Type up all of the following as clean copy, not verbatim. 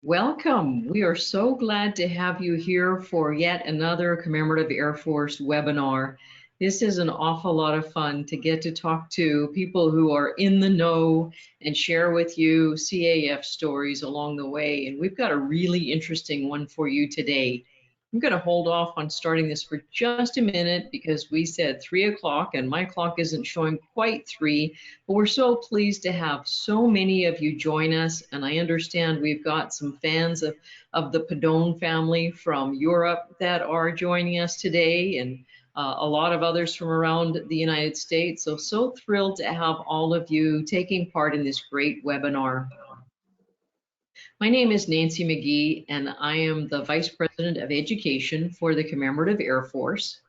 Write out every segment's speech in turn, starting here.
Welcome. We are so glad to have you here for yet another Commemorative Air Force webinar. This is an awful lot of fun to get to talk to people who are in the know and share with you CAF stories along the way. And we've got a really interesting one for you today. I'm going to hold off on starting this for just a minute because we said 3 o'clock and my clock isn't showing quite 3, but we're so pleased to have so many of you join us. And I understand we've got some fans of the Pedone family from Europe that are joining us today, and a lot of others from around the United States. So thrilled to have all of you taking part in this great webinar. My name is Nancy McGee, and I am the Vice President of Education for the Commemorative Air Force.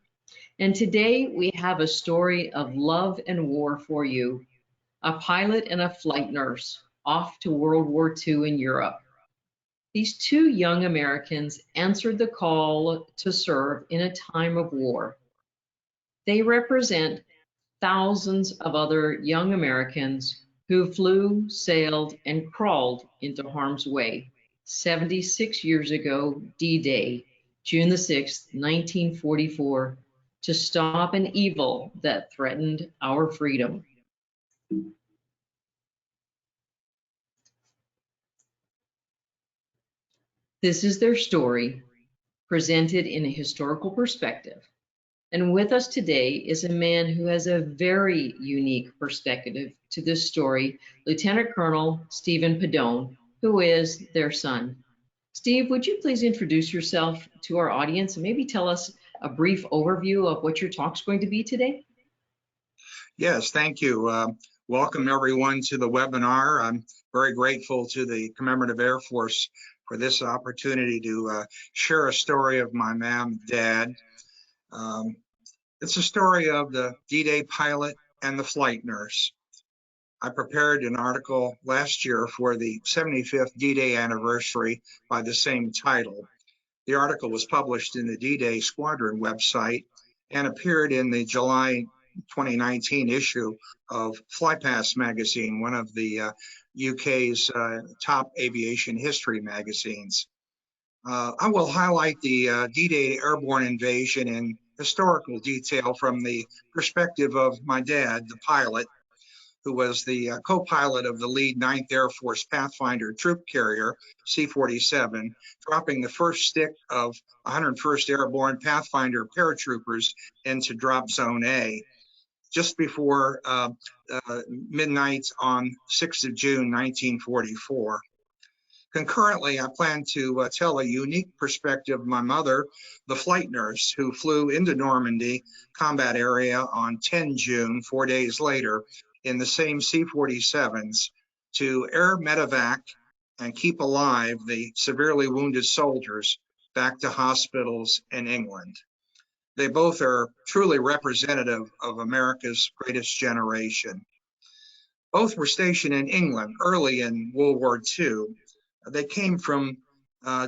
And today we have a story of love and war for you. A pilot and a flight nurse off to World War II in Europe. These two young Americans answered the call to serve in a time of war. They represent thousands of other young Americans who flew, sailed, and crawled into harm's way 76 years ago, D-Day, June the 6th, 1944, to stop an evil that threatened our freedom. This is their story, presented in a historical perspective. And with us today is a man who has a very unique perspective to this story, Lieutenant Colonel Stephen Pedone, who is their son. Steve, would you please introduce yourself to our audience and maybe tell us a brief overview of what your talk's going to be today? Yes, thank you. Welcome everyone to the webinar. I'm very grateful to the Commemorative Air Force for this opportunity to share a story of my mom and dad. It's a story of the D-Day pilot and the flight nurse. I prepared an article last year for the 75th D-Day anniversary by the same title. The article was published in the D-Day Squadron website and appeared in the July 2019 issue of Flypast magazine, one of the UK's top aviation history magazines. I will highlight the D-Day airborne invasion in historical detail from the perspective of my dad, the pilot, who was the co-pilot of the lead 9th Air Force Pathfinder troop carrier, C-47, dropping the first stick of 101st Airborne Pathfinder paratroopers into Drop Zone A, just before midnight on 6th of June, 1944. Concurrently, I plan to tell a unique perspective of my mother, the flight nurse, who flew into Normandy combat area on 10 June, 4 days later, in the same C-47s to air medevac and keep alive the severely wounded soldiers back to hospitals in England. They both are truly representative of America's greatest generation. Both were stationed in England early in World War II. They came from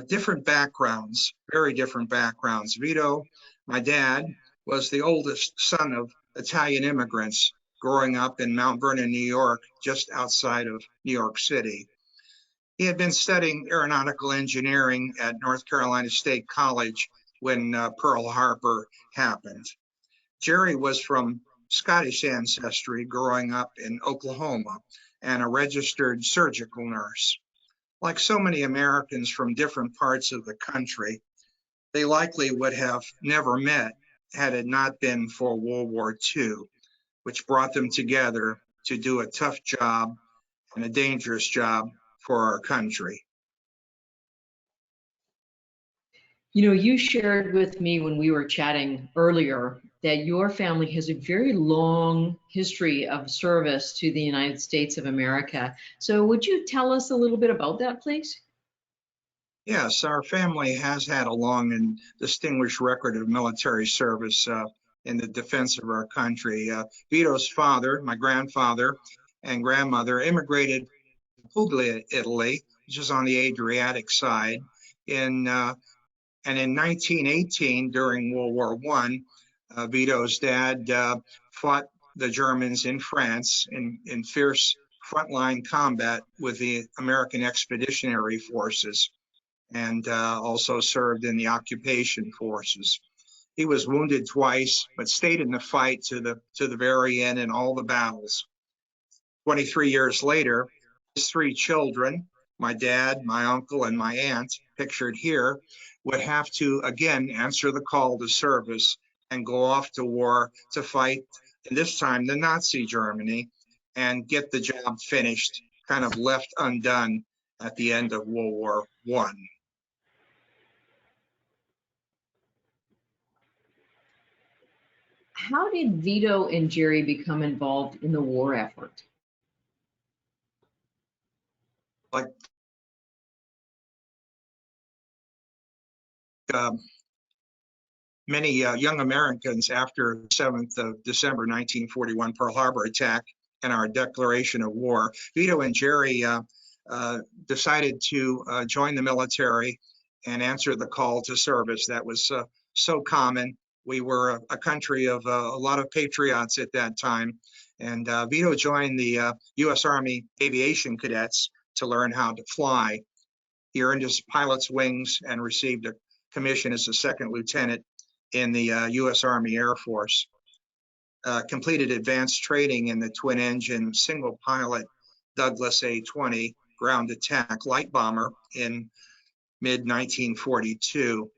different backgrounds, very different backgrounds. Vito, my dad, was the oldest son of Italian immigrants growing up in Mount Vernon, New York, just outside of New York City. He had been studying aeronautical engineering at North Carolina State College when Pearl Harbor happened. Jerry was from Scottish ancestry, growing up in Oklahoma, and a registered surgical nurse. Like so many Americans from different parts of the country, they likely would have never met had it not been for World War II, which brought them together to do a tough job and a dangerous job for our country. You know, you shared with me when we were chatting earlier that your family has a very long history of service to the United States of America. So would you tell us a little bit about that, please? Yes, our family has had a long and distinguished record of military service in the defense of our country. Vito's father, my grandfather, and grandmother immigrated to Puglia, Italy, which is on the Adriatic side, and in 1918, during World War I, Vito's dad fought the Germans in France in fierce frontline combat with the American Expeditionary Forces. and also served in the occupation forces. He was wounded twice, but stayed in the fight to the very end in all the battles. 23 years later, his three children, my dad, my uncle, and my aunt, pictured here, would have to again answer the call to service and go off to war to fight, and this time the Nazi Germany, and get the job finished, kind of left undone at the end of World War I. How did Vito and Jerry become involved in the war effort? Like many young Americans after the 7th of December 1941 Pearl Harbor attack and our declaration of war, Vito and Jerry decided to join the military and answer the call to service. That was so common. We were a country of a lot of patriots at that time. And Vito joined the U.S. Army Aviation Cadets to learn how to fly. He earned his pilot's wings and received a commission as a second lieutenant in the U.S. Army Air Force. Completed advanced training in the twin-engine single-pilot Douglas A-20 ground attack light bomber in mid-1942.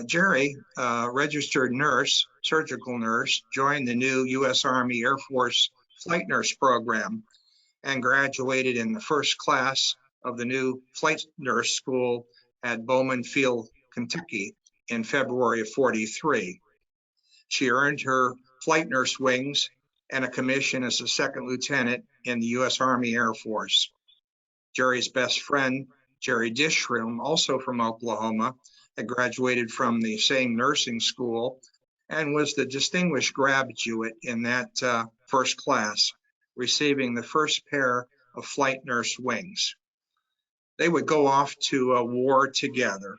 Jerry, registered nurse, surgical nurse, joined the new U.S. Army Air Force flight nurse program and graduated in the first class of the new flight nurse school at Bowman Field, Kentucky in February of '43. She earned her flight nurse wings and a commission as a second lieutenant in the U.S. Army Air Force. Jerry's best friend, Jerry Dishroom, also from Oklahoma, had graduated from the same nursing school and was the distinguished graduate in that first class, receiving the first pair of flight nurse wings. They would go off to a war together.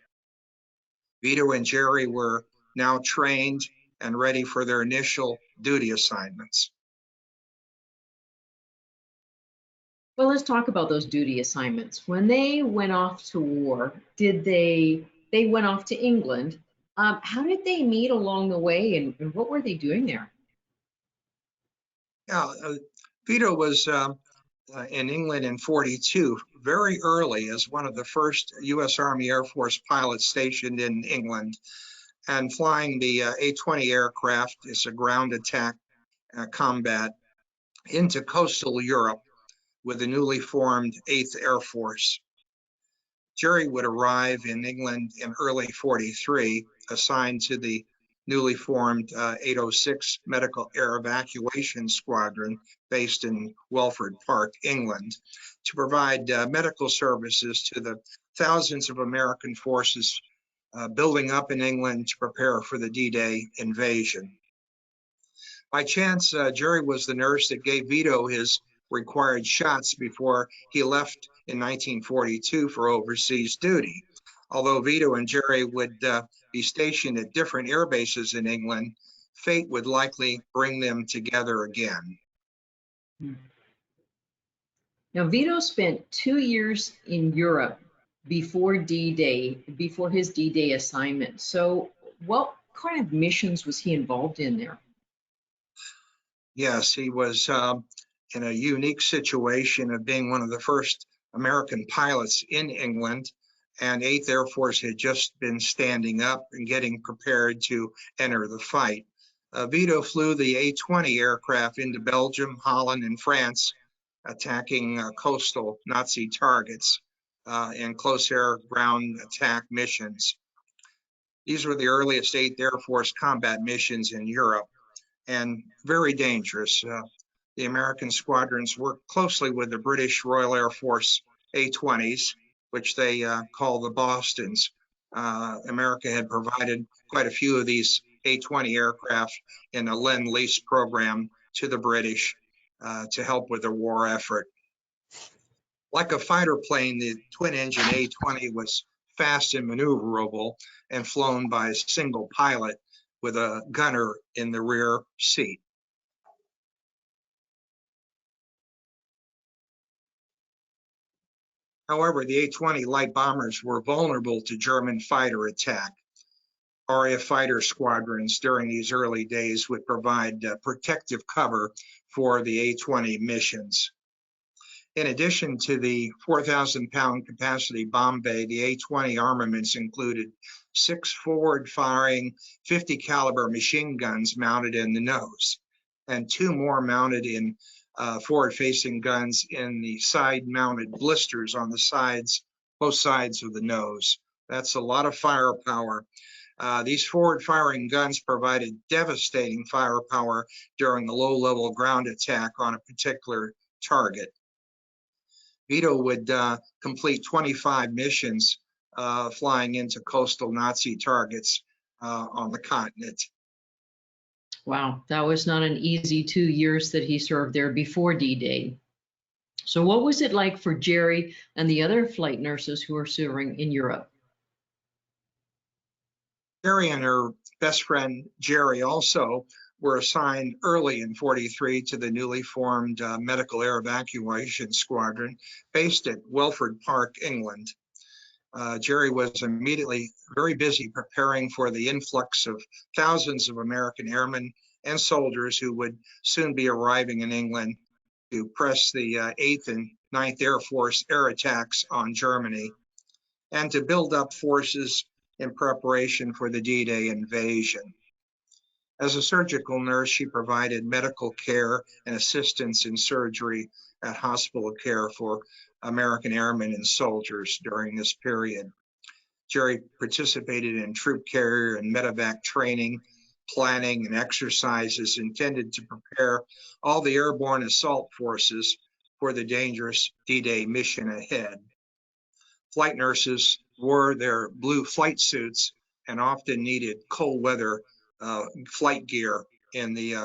Vito and Jerry were now trained and ready for their initial duty assignments. Well, let's talk about those duty assignments. When they went off to war, they went off to England. How did they meet along the way, and what were they doing there? Yeah, Vito was in England in '42, very early as one of the first U.S. Army Air Force pilots stationed in England, and flying the A-20 aircraft as a ground attack combat into coastal Europe with the newly formed 8th Air Force. Jerry would arrive in England in early '43, assigned to the newly formed 806 Medical Air Evacuation Squadron based in Welford Park, England, to provide medical services to the thousands of American forces building up in England to prepare for the D-Day invasion. By chance, Jerry was the nurse that gave Vito his required shots before he left in 1942 for overseas duty. Although Vito and Jerry would be stationed at different air bases in England, fate would likely bring them together again. Now, Vito spent 2 years in Europe before D-Day, before his D-Day assignment. So what kind of missions was he involved in there? Yes, he was in a unique situation of being one of the first American pilots in England, and 8th Air Force had just been standing up and getting prepared to enter the fight. Vito flew the A-20 aircraft into Belgium, Holland, and France, attacking coastal Nazi targets in close air ground attack missions. These were the earliest 8th Air Force combat missions in Europe, and very dangerous. The American squadrons worked closely with the British Royal Air Force A-20s, which they call the Bostons. America had provided quite a few of these A-20 aircraft in a Lend-Lease program to the British to help with the war effort. Like a fighter plane, the twin-engine A-20 was fast and maneuverable and flown by a single pilot with a gunner in the rear seat. However, the A-20 light bombers were vulnerable to German fighter attack. RAF fighter squadrons during these early days would provide protective cover for the A-20 missions. In addition to the 4,000-pound capacity bomb bay, the A-20 armaments included 6 forward-firing 50 caliber machine guns mounted in the nose, and 2 more mounted in forward-facing guns in the side-mounted blisters on the sides, both sides of the nose. That's a lot of firepower. These forward-firing guns provided devastating firepower during a low-level ground attack on a particular target. Vito would complete 25 missions flying into coastal Nazi targets on the continent. Wow, that was not an easy 2 years that he served there before D-Day. So what was it like for Jerry and the other flight nurses who were serving in Europe? Jerry and her best friend Jerry also were assigned early in 43 to the newly formed Medical Air Evacuation Squadron based at Welford Park, England. Jerry was immediately very busy preparing for the influx of thousands of American airmen and soldiers who would soon be arriving in England to press the 8th and 9th Air Force air attacks on Germany and to build up forces in preparation for the D-Day invasion. As a surgical nurse, she provided medical care and assistance in surgery at hospital care for American airmen and soldiers during this period. Jerry participated in troop carrier and medevac training, planning, and exercises intended to prepare all the airborne assault forces for the dangerous D-Day mission ahead. Flight nurses wore their blue flight suits and often needed cold weather flight gear in the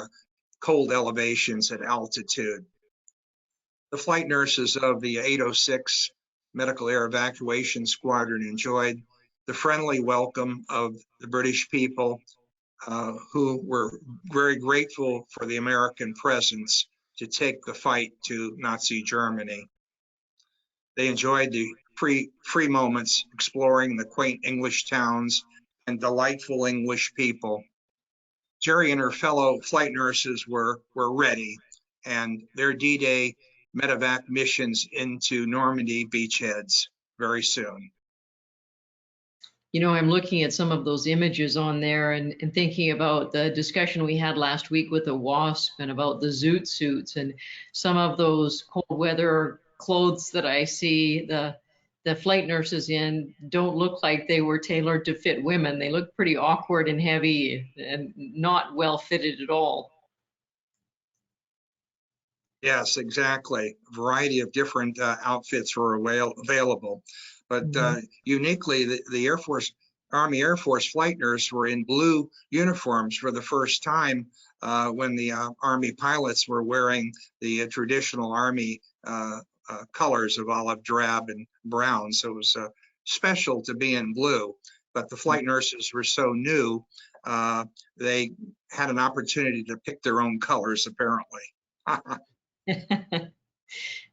cold elevations at altitude. The flight nurses of the 806 Medical Air Evacuation Squadron enjoyed the friendly welcome of the British people who were very grateful for the American presence to take the fight to Nazi Germany. They enjoyed the free moments exploring the quaint English towns and delightful English people. Jerry and her fellow flight nurses were ready, and their D-Day medevac missions into Normandy beachheads very soon. You know, I'm looking at some of those images on there and thinking about the discussion we had last week with the WASP and about the zoot suits and some of those cold weather clothes that I see the flight nurses in don't look like they were tailored to fit women. They look pretty awkward and heavy and not well fitted at all. Yes, exactly. A variety of different outfits were available. But uniquely, the Air Force, Army Air Force flight nurse were in blue uniforms for the first time when the Army pilots were wearing the traditional Army colors of olive drab and brown. So it was special to be in blue. But the flight nurses were so new, they had an opportunity to pick their own colors, apparently.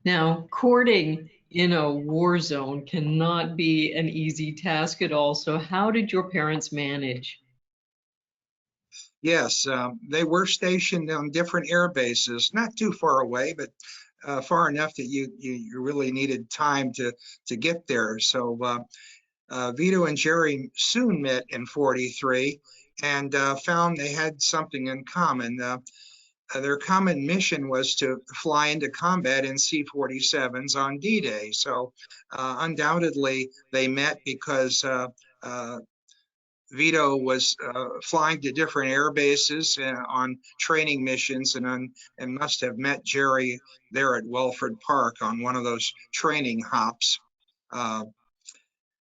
Now, courting in a war zone cannot be an easy task at all. So how did your parents manage? Yes, they were stationed on different air bases, not too far away, but far enough that you really needed time to get there. So Vito and Jerry soon met in 43 and found they had something in common. Their common mission was to fly into combat in C-47s on D-Day. So undoubtedly they met because Vito was flying to different air bases on training missions and must have met Jerry there at Welford Park on one of those training hops.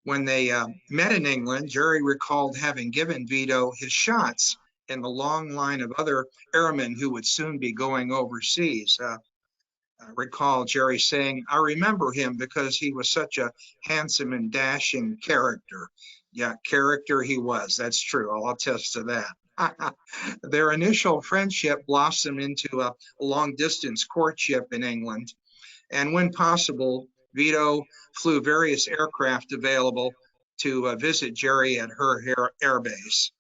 When they met in England, Jerry recalled having given Vito his shots in the long line of other airmen who would soon be going overseas. I recall Jerry saying, "I remember him because he was such a handsome and dashing character." Yeah, character he was. That's true. I'll attest to that. Their initial friendship blossomed into a long-distance courtship in England. And when possible, Vito flew various aircraft available to visit Jerry at her air base.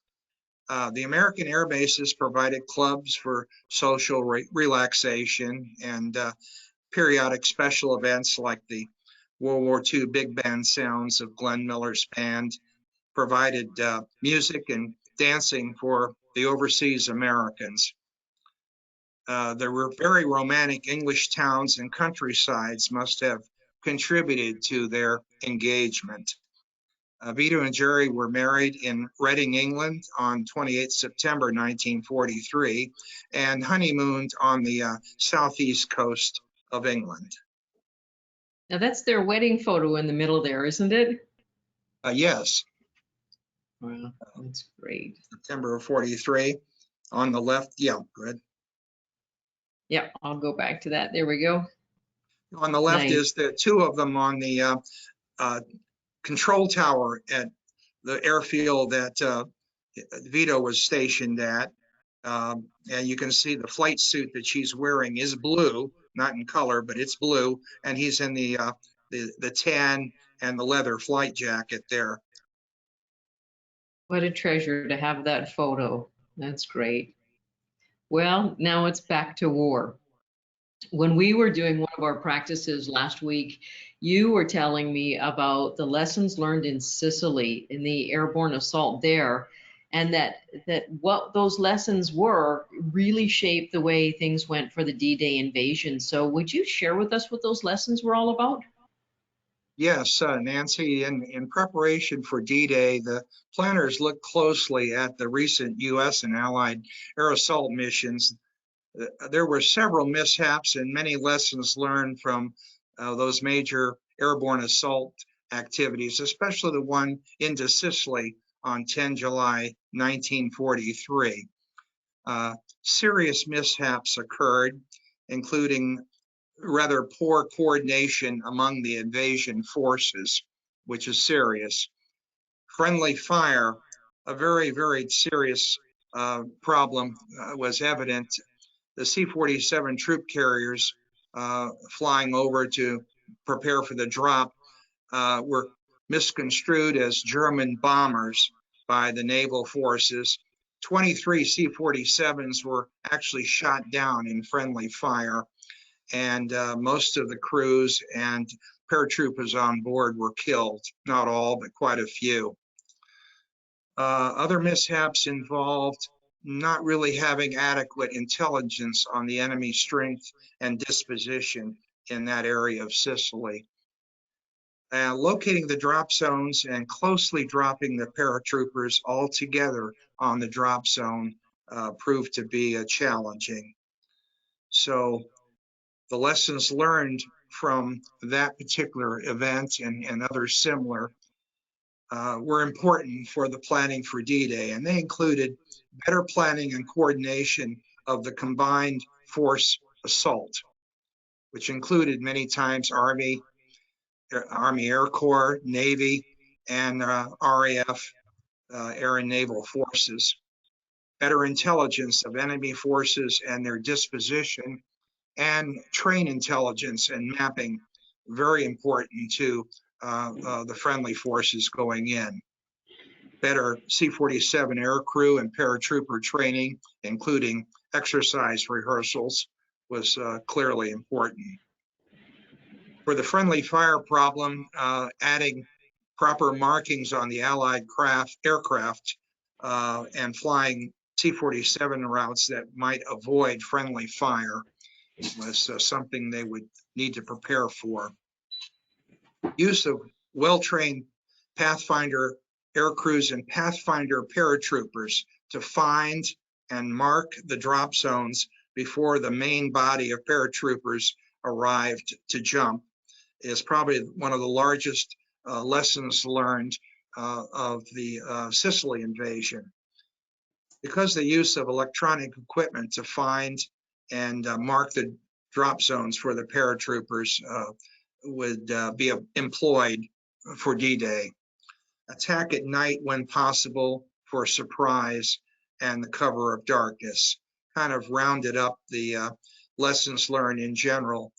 The American air bases provided clubs for social relaxation and periodic special events like the World War II big band sounds of Glenn Miller's band, provided music and dancing for the overseas Americans. There were very romantic English towns and countrysides must have contributed to their engagement. Vito and Jerry were married in Reading, England on 28 September 1943 and honeymooned on the southeast coast of England. Now that's their wedding photo in the middle there, isn't it? Yes. Wow, that's great. September of 43. On the left, yeah, good. Yep, I'll go back to that. There we go. On the left Nice. is the two of them on the control tower at the airfield that Vito was stationed at. And you can see the flight suit that she's wearing is blue, not in color, but it's blue. And he's in the tan and the leather flight jacket there. What a treasure to have that photo. That's great. Well, now it's back to war. When we were doing one of our practices last week, you were telling me about the lessons learned in Sicily in the airborne assault there, and that what those lessons were really shaped the way things went for the D-Day invasion. So would you share with us what those lessons were all about? Yes, Nancy, in preparation for D-Day, the planners looked closely at the recent U.S. and Allied air assault missions. There were several mishaps and many lessons learned from those major airborne assault activities, especially the one into Sicily on 10 July 1943. Serious mishaps occurred, including rather poor coordination among the invasion forces, which is serious. Friendly fire, a very, very serious problem, was evident. The C-47 troop carriers flying over to prepare for the drop were misconstrued as German bombers by the naval forces. 23 C-47s were actually shot down in friendly fire, and most of the crews and paratroopers on board were killed. Not all, but quite a few. Other mishaps involved not really having adequate intelligence on the enemy strength and disposition in that area of Sicily. Locating the drop zones and closely dropping the paratroopers all together on the drop zone proved to be challenging. So the lessons learned from that particular event and others similar were important for the planning for D-Day, and they included better planning and coordination of the combined force assault, which included many times Army Air Corps, Navy, and RAF, Air and Naval Forces. Better intelligence of enemy forces and their disposition, and train intelligence and mapping, very important to the friendly forces going in. Better C-47 air crew and paratrooper training, including exercise rehearsals, was clearly important. For the friendly fire problem, adding proper markings on the Allied aircraft and flying C-47 routes that might avoid friendly fire was something they would need to prepare for. Use of well-trained Pathfinder air crews and Pathfinder paratroopers to find and mark the drop zones before the main body of paratroopers arrived to jump is probably one of the largest lessons learned of the Sicily invasion. Because the use of electronic equipment to find and mark the drop zones for the paratroopers would be employed for D-Day. Attack at night when possible for surprise and the cover of darkness. Kind of rounded up the lessons learned in general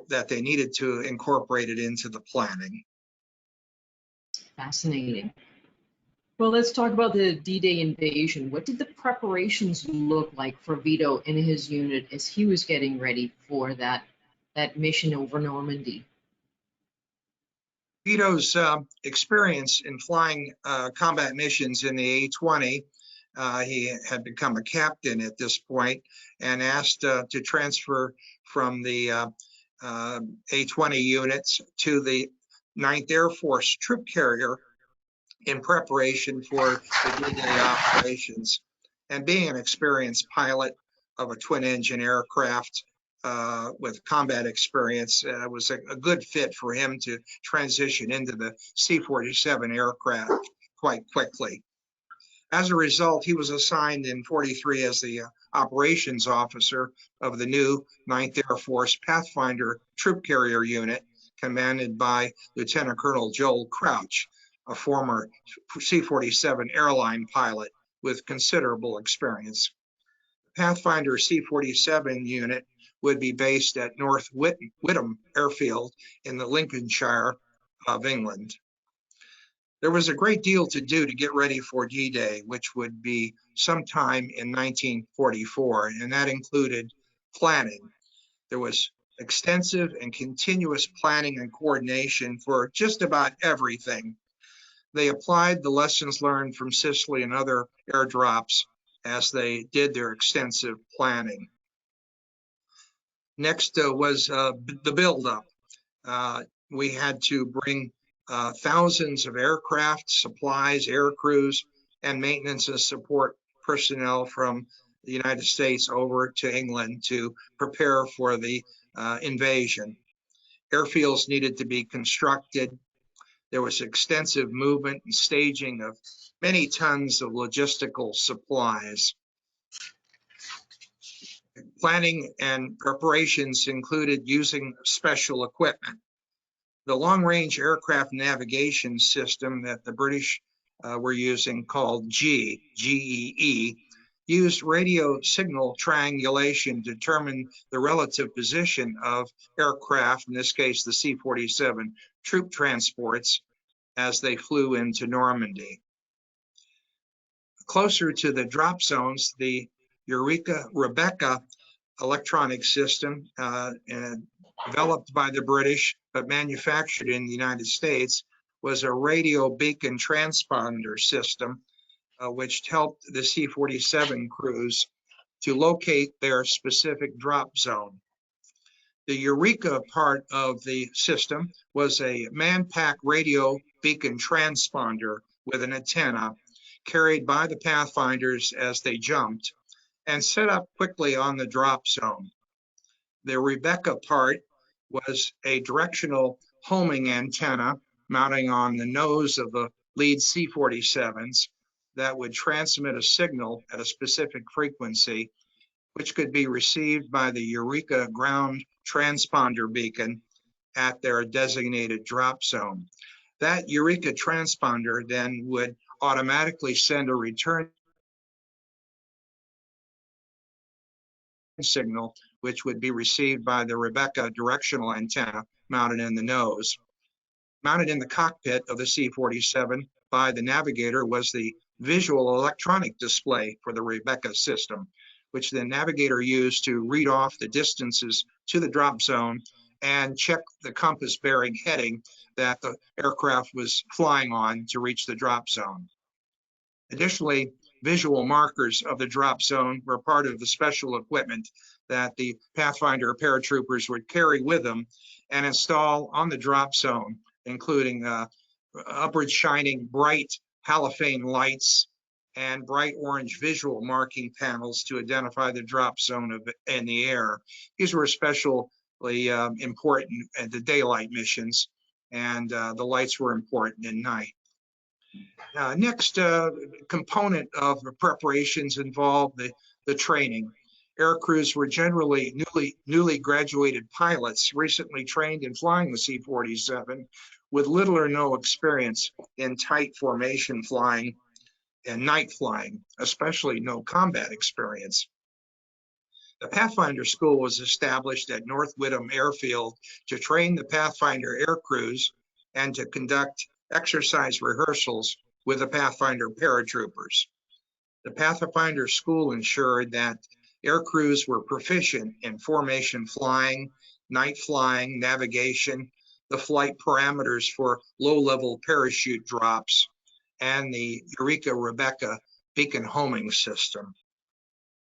that they needed to incorporate it into the planning. Fascinating. Well, let's talk about the D-Day invasion. What did the preparations look like for Vito and his unit as he was getting ready for that mission over Normandy? Vito's experience in flying combat missions in the A-20, he had become a captain at this point and asked to transfer from the A-20 units to the 9th Air Force troop carrier in preparation for the D-Day operations. And being an experienced pilot of a twin-engine aircraft with combat experience, was a good fit for him to transition into the C-47 aircraft quite quickly. As a result, he was assigned in 43 as the operations officer of the new 9th Air Force Pathfinder troop carrier unit, commanded by Lieutenant Colonel Joel Crouch, a former C-47 airline pilot with considerable experience. Pathfinder C-47 unit would be based at North Whittam Airfield in the Lincolnshire of England. There was a great deal to do to get ready for D-Day, which would be sometime in 1944, and that included planning. There was extensive and continuous planning and coordination for just about everything. They applied the lessons learned from Sicily and other airdrops as they did their extensive planning. Next was the buildup. We had to bring thousands of aircraft, supplies, air crews, and maintenance and support personnel from the United States over to England to prepare for the invasion. Airfields needed to be constructed. There was extensive movement and staging of many tons of logistical supplies. Planning and preparations included using special equipment. The long-range aircraft navigation system that the British were using, called GEE, used radio signal triangulation to determine the relative position of aircraft, in this case the C-47 troop transports, as they flew into Normandy. Closer to the drop zones, the Rebecca electronic system, developed by the British but manufactured in the United States, was a radio beacon transponder system which helped the C-47 crews to locate their specific drop zone. The Eureka part of the system was a man-pack radio beacon transponder with an antenna carried by the Pathfinders as they jumped and set up quickly on the drop zone. The Rebecca part was a directional homing antenna mounting on the nose of the lead C-47s that would transmit a signal at a specific frequency, which could be received by the Eureka ground transponder beacon at their designated drop zone. That Eureka transponder then would automatically send a return signal, which would be received by the Rebecca directional antenna mounted in the nose. Mounted in the cockpit of the C-47 by the navigator was the visual electronic display for the Rebecca system, which the navigator used to read off the distances to the drop zone and check the compass bearing heading that the aircraft was flying on to reach the drop zone. Additionally, visual markers of the drop zone were part of the special equipment that the Pathfinder paratroopers would carry with them and install on the drop zone, including upward shining bright halophane lights and bright orange visual marking panels to identify the drop zone in the air. These were especially important at the daylight missions, and the lights were important at night. Next component of the preparations involved the training. Air crews were generally newly graduated pilots, recently trained in flying the C-47, with little or no experience in tight formation flying and night flying, especially no combat experience. The Pathfinder School was established at North Whittam Airfield to train the Pathfinder air crews and to conduct exercise rehearsals with the Pathfinder paratroopers. The Pathfinder School ensured that air crews were proficient in formation flying, night flying, navigation, the flight parameters for low-level parachute drops, and the Eureka-Rebecca beacon homing system.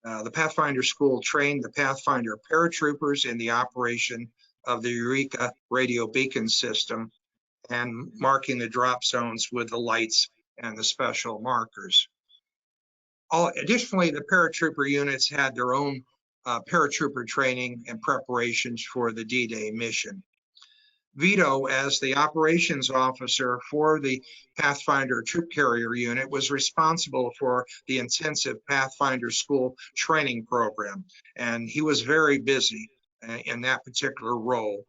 The Pathfinder School trained the Pathfinder paratroopers in the operation of the Eureka radio beacon system and marking the drop zones with the lights and the special markers. Additionally, the paratrooper units had their own paratrooper training and preparations for the D-Day mission. Vito, as the operations officer for the Pathfinder troop carrier unit, was responsible for the intensive Pathfinder School training program, and he was very busy in that particular role.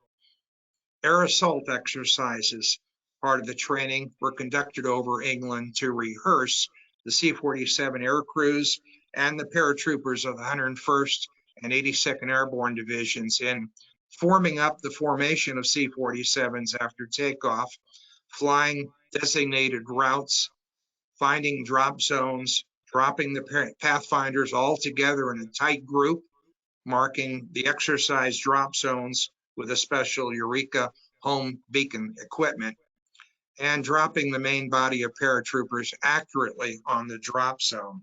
Air assault exercises, part of the training, were conducted over England to rehearse the C-47 air crews and the paratroopers of the 101st and 82nd Airborne Divisions in forming up the formation of C-47s after takeoff, flying designated routes, finding drop zones, dropping the Pathfinders all together in a tight group, marking the exercise drop zones with a special Eureka home beacon equipment, and dropping the main body of paratroopers accurately on the drop zone.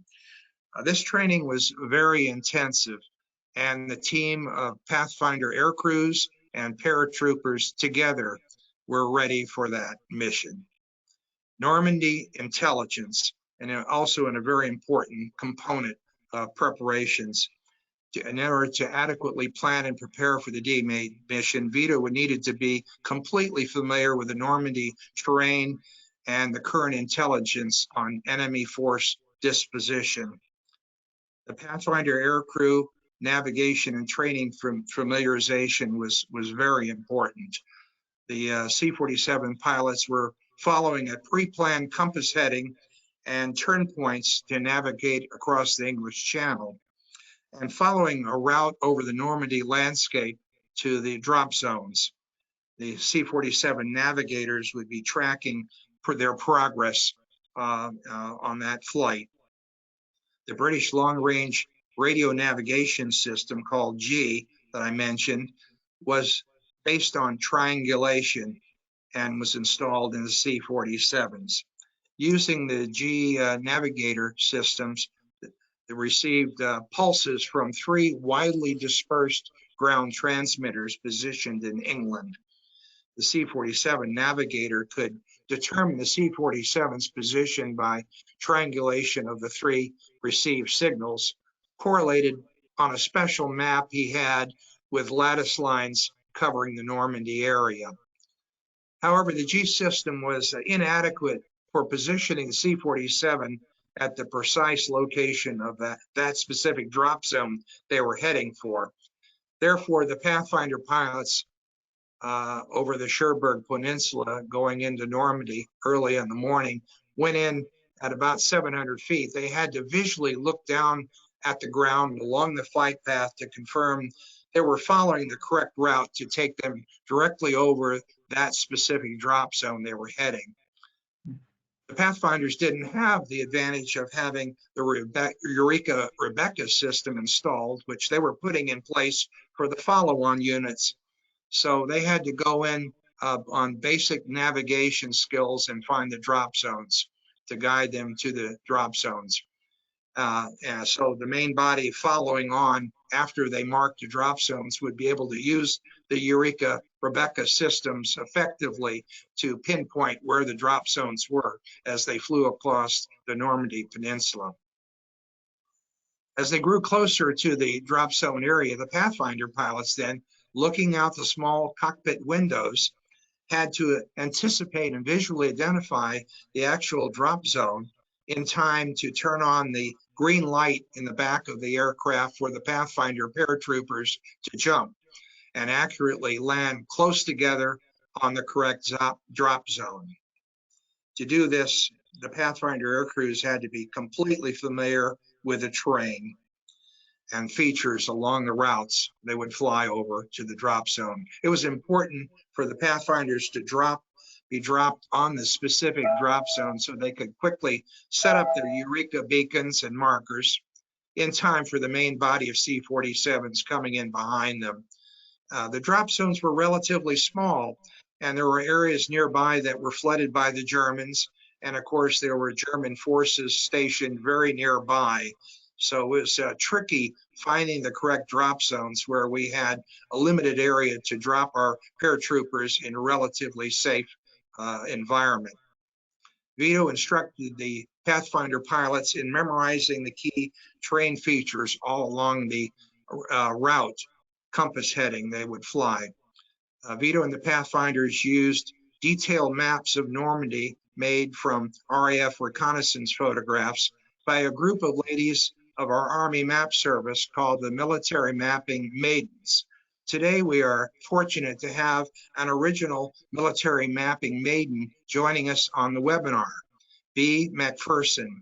This training was very intensive, and the team of Pathfinder air crews and paratroopers together were ready for that mission. Normandy intelligence, and also a very important component of preparations. In order to adequately plan and prepare for the D-Day mission, Vito needed to be completely familiar with the Normandy terrain and the current intelligence on enemy force disposition. The Pathfinder air crew navigation and training from familiarization was very important. The C-47 pilots were following a pre-planned compass heading and turn points to navigate across the English Channel, and following a route over the Normandy landscape to the drop zones. The C-47 navigators would be tracking their progress on that flight. The British long-range radio navigation system called G that I mentioned was based on triangulation and was installed in the C-47s. Using the G navigator systems, they received pulses from 3 widely dispersed ground transmitters positioned in England. The C-47 navigator could determine the C-47's position by triangulation of the 3 received signals, correlated on a special map he had with lattice lines covering the Normandy area. However, the G system was inadequate for positioning the C-47 at the precise location of that specific drop zone they were heading for. Therefore, the Pathfinder pilots over the Cherbourg Peninsula going into Normandy early in the morning went in at about 700 feet. They had to visually look down at the ground along the flight path to confirm they were following the correct route to take them directly over that specific drop zone they were heading. The Pathfinders didn't have the advantage of having the Eureka-Rebecca system installed, which they were putting in place for the follow-on units. So they had to go in on basic navigation skills and find the drop zones to guide them to the drop zones. And so the main body following on after they marked the drop zones would be able to use the Eureka-Rebecca systems effectively to pinpoint where the drop zones were as they flew across the Normandy Peninsula. As they grew closer to the drop zone area, the Pathfinder pilots then, looking out the small cockpit windows, had to anticipate and visually identify the actual drop zone in time to turn on the green light in the back of the aircraft for the Pathfinder paratroopers to jump and accurately land close together on the correct drop zone. To do this, the Pathfinder air crews had to be completely familiar with the terrain. and features along the routes they would fly over to the drop zone. It was important for the Pathfinders to be dropped on the specific drop zone so they could quickly set up their Eureka beacons and markers in time for the main body of C-47s coming in behind them. The drop zones were relatively small, and there were areas nearby that were flooded by the Germans. And of course, there were German forces stationed very nearby. So it was tricky finding the correct drop zones where we had a limited area to drop our paratroopers in a relatively safe environment. Vito instructed the Pathfinder pilots in memorizing the key terrain features all along the route compass heading they would fly. Vito and the Pathfinders used detailed maps of Normandy made from RAF reconnaissance photographs by a group of ladies of our Army Map Service called the Military Mapping Maidens. Today, we are fortunate to have an original military mapping maiden joining us on the webinar, Bea McPherson,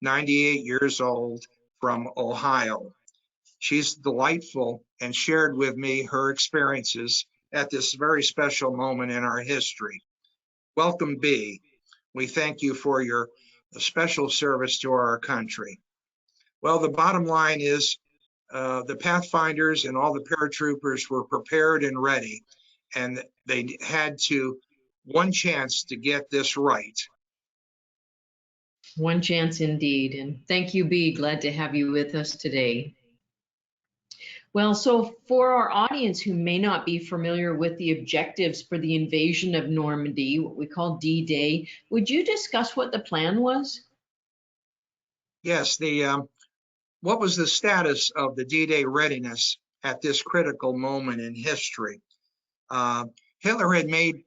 98 years old, from Ohio. She's delightful and shared with me her experiences at this very special moment in our history. Welcome, Bea. We thank you for your special service to our country. Well, the bottom line is the Pathfinders and all the paratroopers were prepared and ready, and they had one chance to get this right. One chance indeed. And thank you, Bea. Glad to have you with us today. Well, so for our audience who may not be familiar with the objectives for the invasion of Normandy, what we call D-Day, would you discuss what the plan was? Yes, what was the status of the D-Day readiness at this critical moment in history? Hitler had made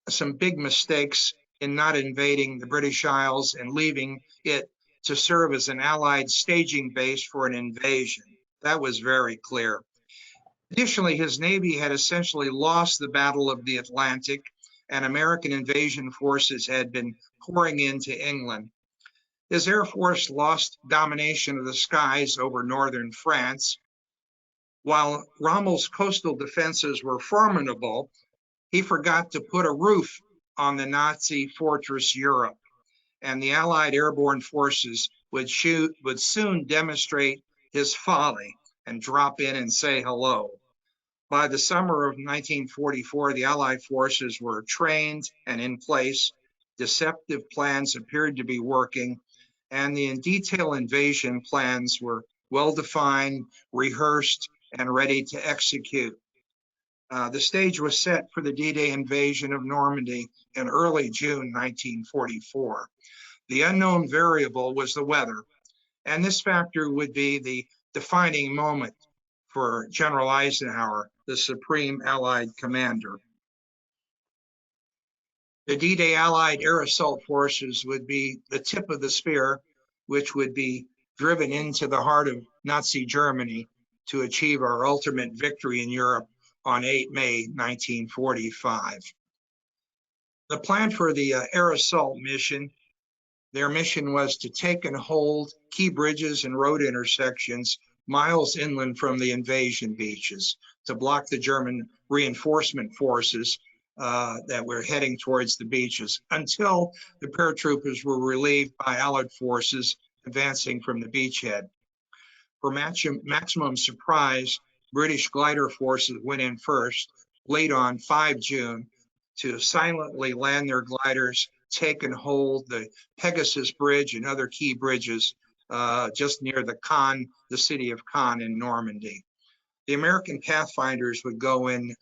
some big mistakes in not invading the British Isles and leaving it to serve as an Allied staging base for an invasion. That was very clear. Additionally, his Navy had essentially lost the Battle of the Atlantic, and American invasion forces had been pouring into England. His Air Force lost domination of the skies over northern France. While Rommel's coastal defenses were formidable, he forgot to put a roof on the Nazi fortress Europe, and the Allied airborne forces would soon demonstrate his folly and drop in and say hello. By the summer of 1944, the Allied forces were trained and in place. Deceptive plans appeared to be working, and the detailed invasion plans were well-defined, rehearsed, and ready to execute. The stage was set for the D-Day invasion of Normandy in early June 1944. The unknown variable was the weather, and this factor would be the defining moment for General Eisenhower, the Supreme Allied Commander. The D-Day Allied air assault forces would be the tip of the spear, which would be driven into the heart of Nazi Germany to achieve our ultimate victory in Europe on 8 May 1945. The plan for the air assault mission, their mission was to take and hold key bridges and road intersections miles inland from the invasion beaches to block the German reinforcement forces that were heading towards the beaches until the paratroopers were relieved by Allied forces advancing from the beachhead. For maximum surprise, British glider forces went in first, late on 5 June, to silently land their gliders, take and hold the Pegasus Bridge and other key bridges just near the city of Caen in Normandy. The American Pathfinders would go in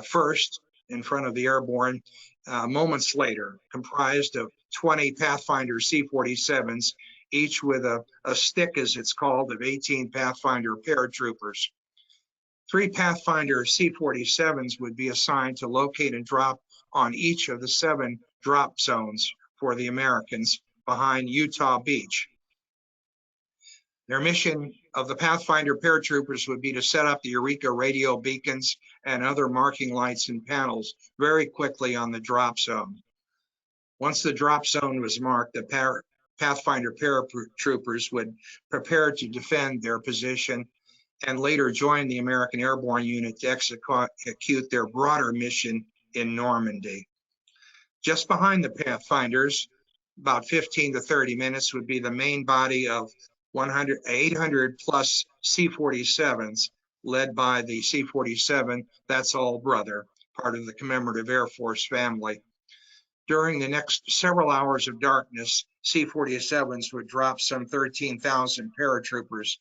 first in front of the airborne moments later, comprised of 20 Pathfinder C-47s, each with a stick, as it's called, of 18 Pathfinder paratroopers. 3 Pathfinder C-47s would be assigned to locate and drop on each of the 7 drop zones for the Americans behind Utah Beach. Their mission of the Pathfinder paratroopers would be to set up the Eureka radio beacons and other marking lights and panels very quickly on the drop zone. Once the drop zone was marked, the Pathfinder paratroopers would prepare to defend their position and later joined the American Airborne Unit to execute their broader mission in Normandy. Just behind the Pathfinders, about 15 to 30 minutes, would be the main body of 800 plus C-47s, led by the C-47, That's All Brother, part of the Commemorative Air Force family. During the next several hours of darkness, C-47s would drop some 13,000 paratroopers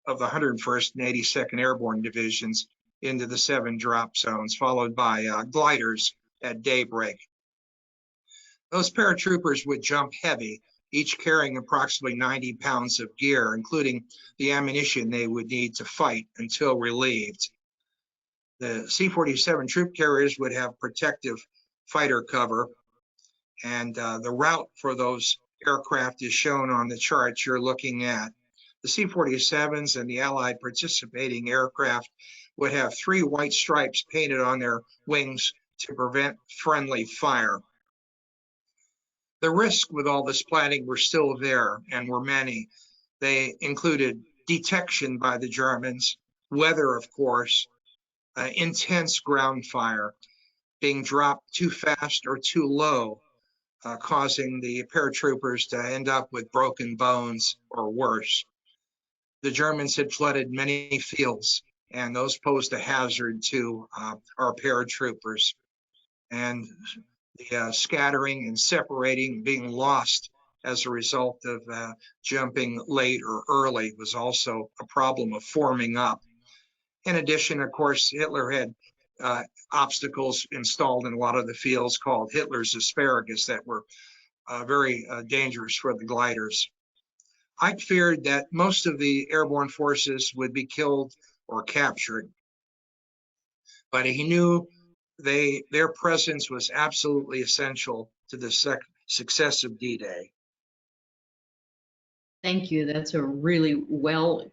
of the 101st and 82nd Airborne Divisions into the 7 drop zones, followed by gliders at daybreak. Those paratroopers would jump heavy, each carrying approximately 90 pounds of gear, including the ammunition they would need to fight until relieved. The C-47 troop carriers would have protective fighter cover, and the route for those aircraft is shown on the chart you're looking at. The C-47s and the Allied participating aircraft would have 3 white stripes painted on their wings to prevent friendly fire. The risks with all this planning were still there and were many. They included detection by the Germans, weather, of course, intense ground fire, being dropped too fast or too low, causing the paratroopers to end up with broken bones or worse. The Germans had flooded many fields, and those posed a hazard to our paratroopers. And the scattering and separating, being lost as a result of jumping late or early was also a problem of forming up. In addition, of course, Hitler had obstacles installed in a lot of the fields called Hitler's asparagus that were very dangerous for the gliders. I feared that most of the airborne forces would be killed or captured, but he knew their presence was absolutely essential to the success of D-Day. Thank you. That's a really well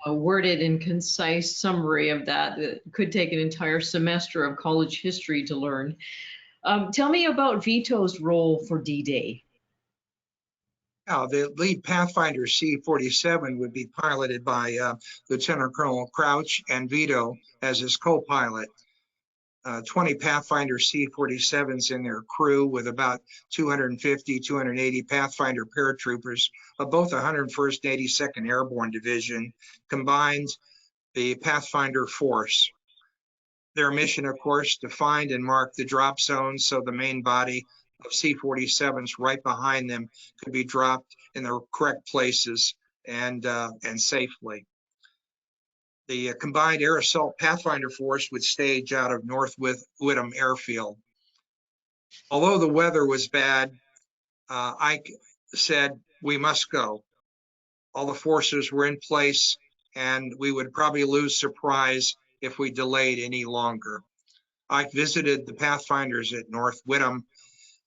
worded and concise summary of that. That could take an entire semester of college history to learn. Tell me about Vito's role for D-Day. Now, the lead Pathfinder C-47 would be piloted by Lieutenant Colonel Crouch and Vito as his co-pilot. 20 Pathfinder C-47s in their crew with about 250, 280 Pathfinder paratroopers of both the 101st and 82nd Airborne Division combined the Pathfinder force. Their mission, of course, to find and mark the drop zones so the main body of C-47s right behind them could be dropped in the correct places and safely. The combined air assault Pathfinder force would stage out of North Whittam Airfield. Although the weather was bad, Ike said, "We must go." All the forces were in place, and we would probably lose surprise if we delayed any longer. Ike visited the Pathfinders at North Whittam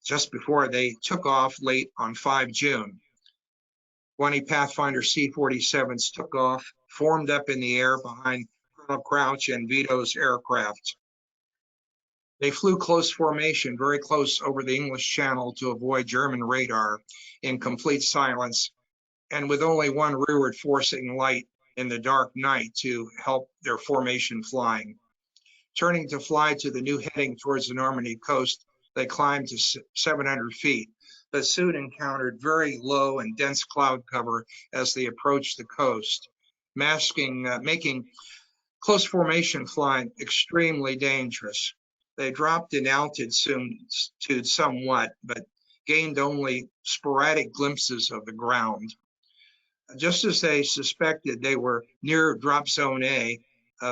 just before they took off late on 5 June. 20 Pathfinder C-47s took off, formed up in the air behind Colonel Crouch and Vito's aircraft. They flew close formation, very close over the English Channel to avoid German radar in complete silence, and with only one rearward forcing light in the dark night to help their formation flying. Turning to fly to the new heading towards the Normandy coast, they climbed to 700 feet, but soon encountered very low and dense cloud cover as they approached the coast, making close formation flying extremely dangerous. They dropped in altitude somewhat, but gained only sporadic glimpses of the ground. Just as they suspected they were near drop zone A,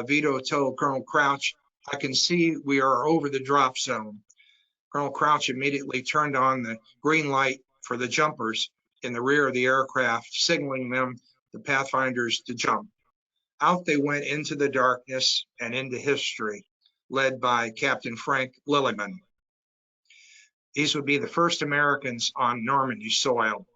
Vito told Colonel Crouch, "I can see we are over the drop zone." Colonel Crouch immediately turned on the green light for the jumpers in the rear of the aircraft, signaling them, the Pathfinders, to jump. Out they went into the darkness and into history, led by Captain Frank Lilliman. These would be the first Americans on Normandy soil.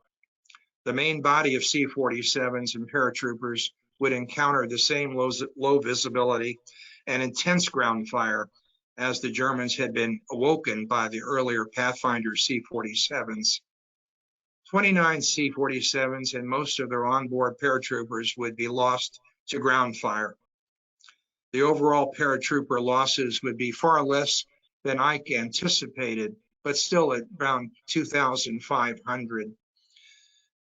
The main body of C-47s and paratroopers would encounter the same low visibility and intense ground fire as the Germans had been awoken by the earlier Pathfinder C-47s. 29 C-47s and most of their onboard paratroopers would be lost to ground fire The overall paratrooper losses would be far less than I anticipated, but still at around 2,500.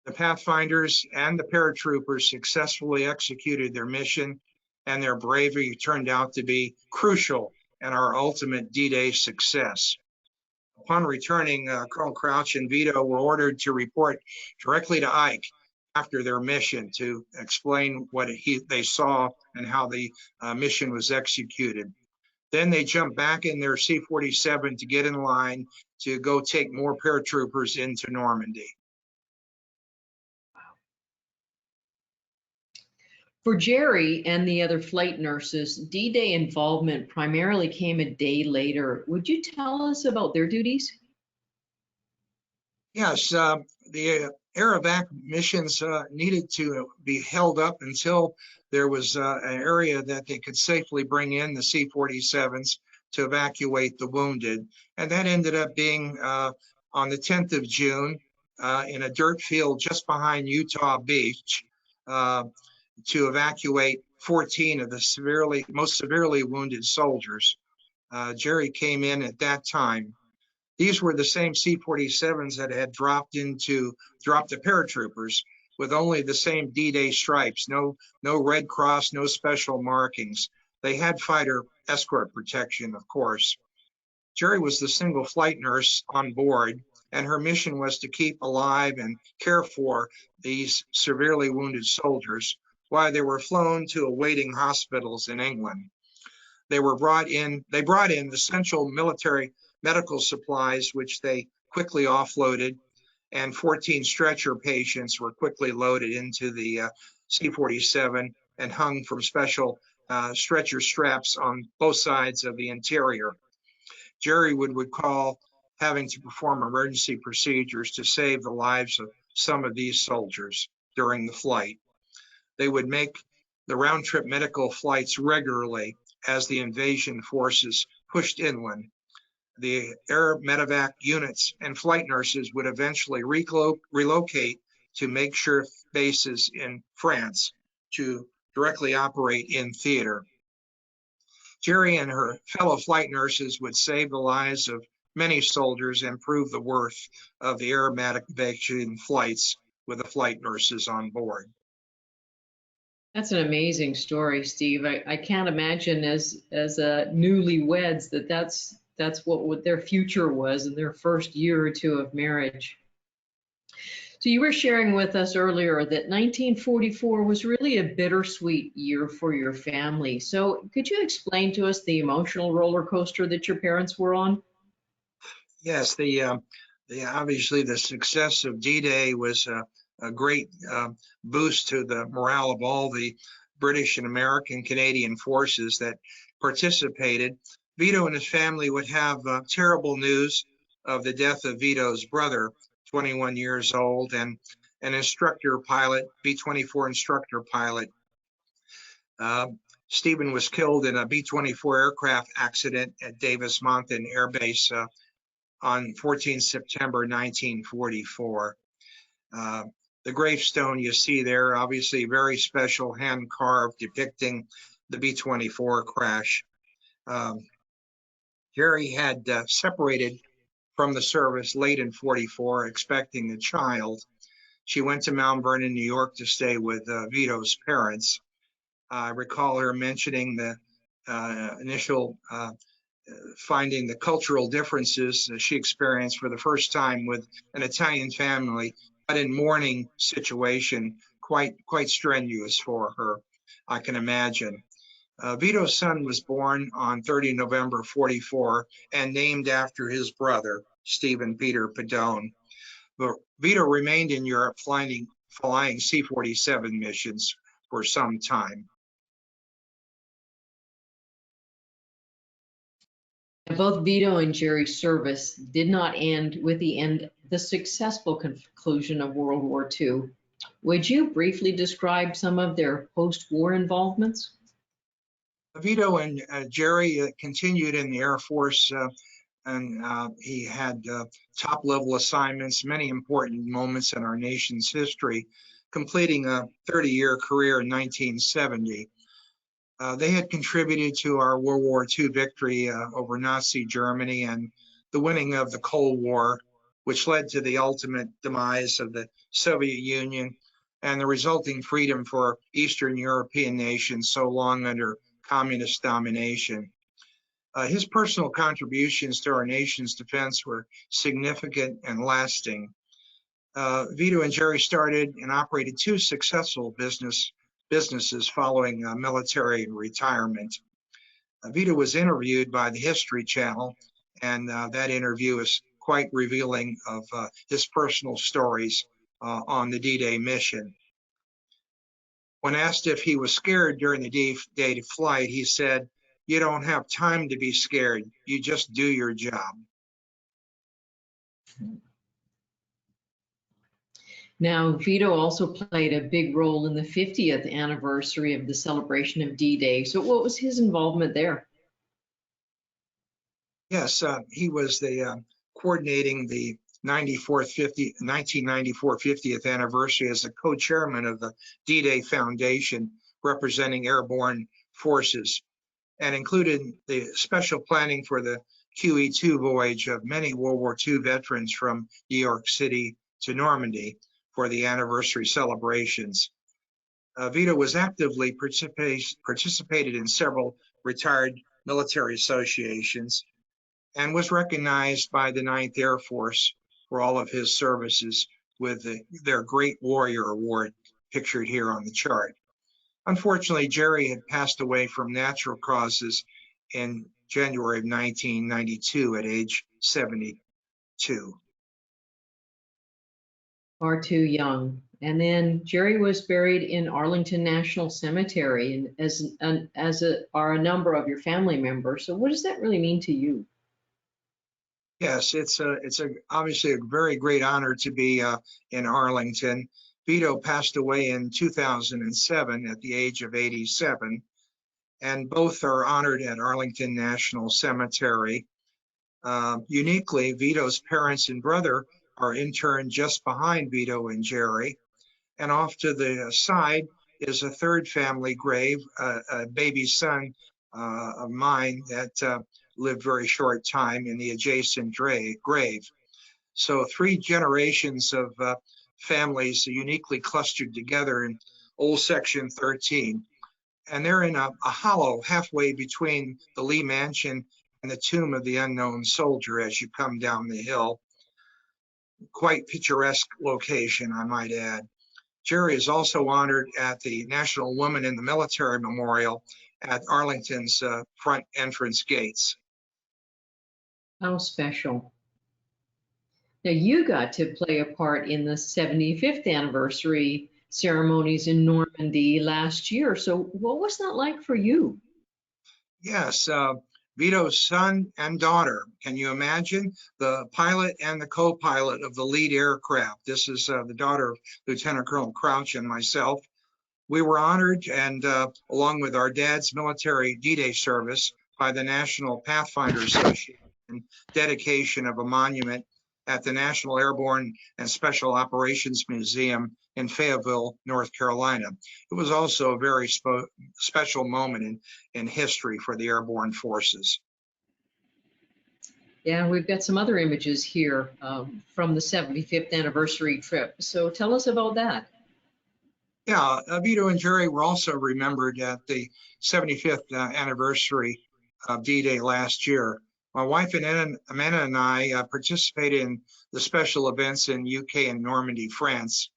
The Pathfinders and the paratroopers successfully executed their mission, and their bravery turned out to be crucial in our ultimate D-Day success. Upon returning, Colonel Crouch and Vito were ordered to report directly to Ike after their mission to explain what they saw and how the mission was executed. Then they jumped back in their C-47 to get in line to go take more paratroopers into Normandy. For Jerry and the other flight nurses, D-Day involvement primarily came a day later. Would you tell us about their duties? Yes, the air evac missions needed to be held up until there was an area that they could safely bring in the C-47s to evacuate the wounded. And that ended up being on the 10th of June in a dirt field just behind Utah Beach to evacuate 14 of the most severely wounded soldiers. Jerry came in at that time. These were the same C-47s that had dropped the paratroopers with only the same D-Day stripes, no Red Cross, no special markings. They had fighter escort protection, of course. Jerry was the single flight nurse on board, and her mission was to keep alive and care for these severely wounded soldiers while they were flown to awaiting hospitals in England. They brought in essential military medical supplies, which they quickly offloaded, and 14 stretcher patients were quickly loaded into the C-47 and hung from special stretcher straps on both sides of the interior. Jerry would recall having to perform emergency procedures to save the lives of some of these soldiers during the flight. They would make the round-trip medical flights regularly as the invasion forces pushed inland. The air medevac units and flight nurses would eventually relocate to makeshift bases in France to directly operate in theater. Jerry and her fellow flight nurses would save the lives of many soldiers and prove the worth of the air medevac flights with the flight nurses on board. That's an amazing story, Steve. I can't imagine as newlyweds that's what their future was in their first year or two of marriage. So you were sharing with us earlier that 1944 was really a bittersweet year for your family. So could you explain to us the emotional roller coaster that your parents were on? Yes, obviously the success of D-Day was a great boost to the morale of all the British and American Canadian forces that participated. Vito and his family would have terrible news of the death of Vito's brother, 21 years old, and an instructor pilot, B-24 instructor pilot. Stephen was killed in a B-24 aircraft accident at Davis Monthan Air Base on 14 September 1944. The gravestone you see there, obviously very special, hand carved, depicting the B-24 crash. Jerry had separated from the service late in 44, expecting a child. She went to Mount Vernon, New York to stay with Vito's parents. I recall her mentioning the initial finding the cultural differences she experienced for the first time with an Italian family, but in mourning situation, quite strenuous for her, I can imagine. Vito's son was born on 30 November 44 and named after his brother, Stephen Peter Pedone. But Vito remained in Europe flying C-47 missions for some time. Both Vito and Jerry's service did not end with the successful conclusion of World War II. Would you briefly describe some of their post-war involvements? Vito and Jerry continued in the Air Force, and he had top-level assignments, many important moments in our nation's history, completing a 30-year career in 1970. They had contributed to our World War II victory over Nazi Germany and the winning of the Cold War, which led to the ultimate demise of the Soviet Union and the resulting freedom for Eastern European nations so long under communist domination. His personal contributions to our nation's defense were significant and lasting. Vito and Jerry started and operated two successful businesses following military retirement. Vito was interviewed by the History Channel, and that interview is quite revealing of his personal stories on the D-Day mission. When asked if he was scared during the D-Day flight, he said, "You don't have time to be scared. You just do your job." Now, Vito also played a big role in the 50th anniversary of the celebration of D-Day. So what was his involvement there? Yes, he was the coordinating the 1994 50th anniversary as the co-chairman of the D-Day Foundation representing airborne forces, and included the special planning for the QE2 voyage of many World War II veterans from New York City to Normandy for the anniversary celebrations. Vito was actively participated in several retired military associations and was recognized by the 9th Air Force for all of his services with their Great Warrior Award pictured here on the chart. Unfortunately, Jerry had passed away from natural causes in January of 1992 at age 72. Far too young. And then Jerry was buried in Arlington National Cemetery, and are a number of your family members. So what does that really mean to you? Yes, it's obviously a very great honor to be in Arlington. Vito passed away in 2007 at the age of 87, and both are honored at Arlington National Cemetery. Uniquely, Vito's parents and brother are interned just behind Vito and Jerry, and off to the side is a third family grave, a baby son of mine that lived very short time in the adjacent grave. So 3 generations of families uniquely clustered together in old section 13. And they're in a hollow halfway between the Lee Mansion and the tomb of the unknown soldier as you come down the hill. Quite picturesque location, I might add. Jerry is also honored at the National Women in the Military Memorial at Arlington's front entrance gates. How special. Now, you got to play a part in the 75th anniversary ceremonies in Normandy last year. So what was that like for you? Yes, Vito's son and daughter. Can you imagine? The pilot and the co-pilot of the lead aircraft. This is the daughter of Lieutenant Colonel Crouch and myself. We were honored, and along with our dad's military D-Day service, by the National Pathfinder Association, dedication of a monument at the National Airborne and Special Operations Museum in Fayetteville, North Carolina. It was also a very special moment in history for the airborne forces. Yeah, we've got some other images here from the 75th anniversary trip. So tell us about that. Yeah, Vito and Jerry were also remembered at the 75th anniversary of D-Day last year. My wife and Amanda and I participated in the special events in UK and Normandy, France.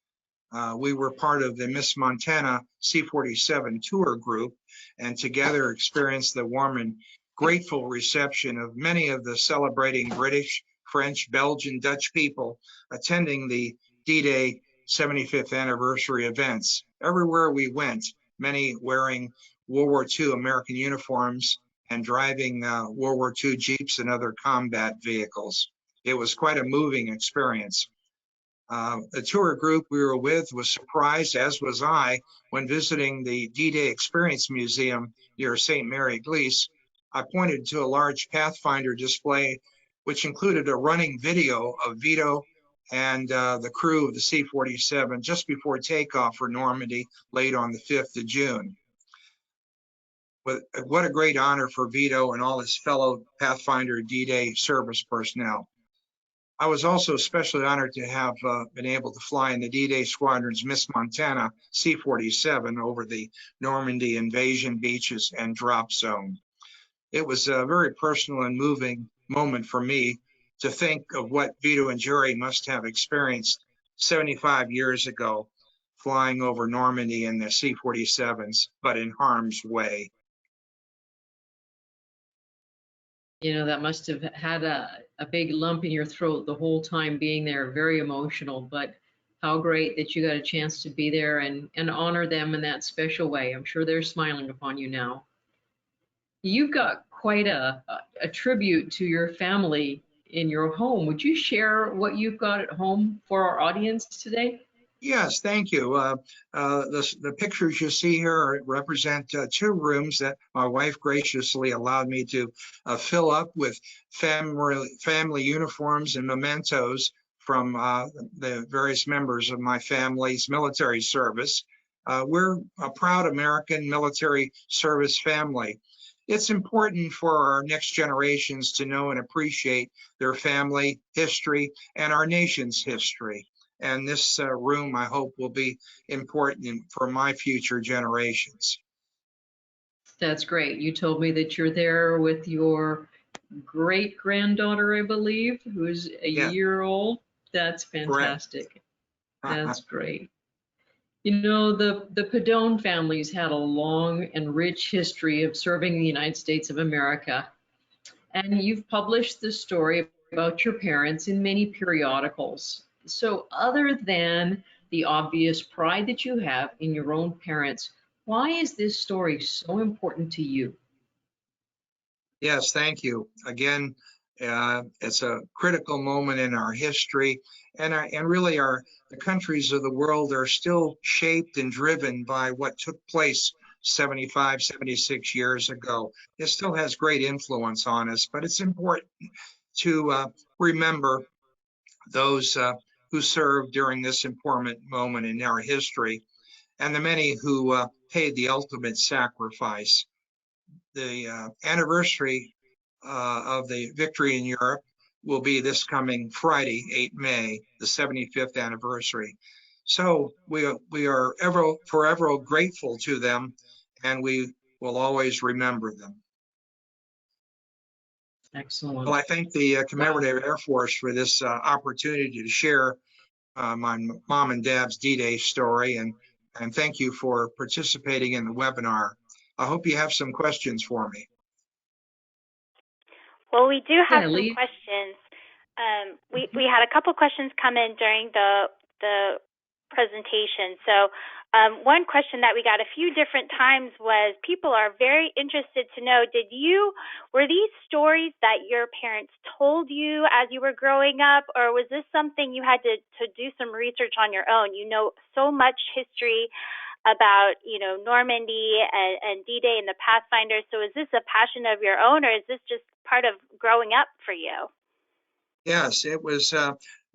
We were part of the Miss Montana C-47 tour group, and together experienced the warm and grateful reception of many of the celebrating British, French, Belgian, Dutch people attending the D-Day 75th anniversary events. Everywhere we went, many wearing World War II American uniforms and driving World War II Jeeps and other combat vehicles. It was quite a moving experience. The tour group we were with was surprised, as was I, when visiting the D-Day Experience Museum near St. Mary Eglise. I pointed to a large Pathfinder display, which included a running video of Vito and the crew of the C-47 just before takeoff for Normandy late on the 5th of June. What a great honor for Vito and all his fellow Pathfinder D-Day service personnel. I was also especially honored to have been able to fly in the D-Day Squadron's Miss Montana C-47 over the Normandy invasion beaches and drop zone. It was a very personal and moving moment for me to think of what Vito and Jerry must have experienced 75 years ago, flying over Normandy in the C-47s, but in harm's way. You know, that must have had a big lump in your throat the whole time being there, very emotional, but how great that you got a chance to be there and honor them in that special way. I'm sure they're smiling upon you now. You've got quite a tribute to your family in your home. Would you share what you've got at home for our audience today? Yes, thank you. The pictures you see here represent two rooms that my wife graciously allowed me to fill up with family uniforms and mementos from the various members of my family's military service. We're a proud American military service family. It's important for our next generations to know and appreciate their family history and our nation's history. And this room, I hope, will be important for my future generations. That's great. You told me that you're there with your great granddaughter, I believe, who's a Yeah, year old. That's correct. fantastic. That's great. You know, the Pedone family's had a long and rich history of serving the United States of America. And you've published the story about your parents in many periodicals. So, other than the obvious pride that you have in your own parents, why is this story so important to you? Yes, thank you. Again, it's a critical moment in our history, and really the countries of the world are still shaped and driven by what took place 75, 76 years ago. It still has great influence on us, but it's important to remember those who served during this important moment in our history and the many who paid the ultimate sacrifice. The anniversary of the victory in Europe will be this coming Friday, 8 May, the 75th anniversary. So we are forever grateful to them, and we will always remember them. Excellent. Well, I thank the Commemorative Wow. Air Force for this opportunity to share my mom and dad's D-Day story, and thank you for participating in the webinar. I hope you have some questions for me. Well, we do have Yeah, some Lee. questions. We had a couple questions come in during the presentation. So one question that we got a few different times was people are very interested to know, were these stories that your parents told you as you were growing up, or was this something you had to do some research on your own? You know so much history about, Normandy and D-Day and the Pathfinder. So is this a passion of your own, or is this just part of growing up for you? Yes, it was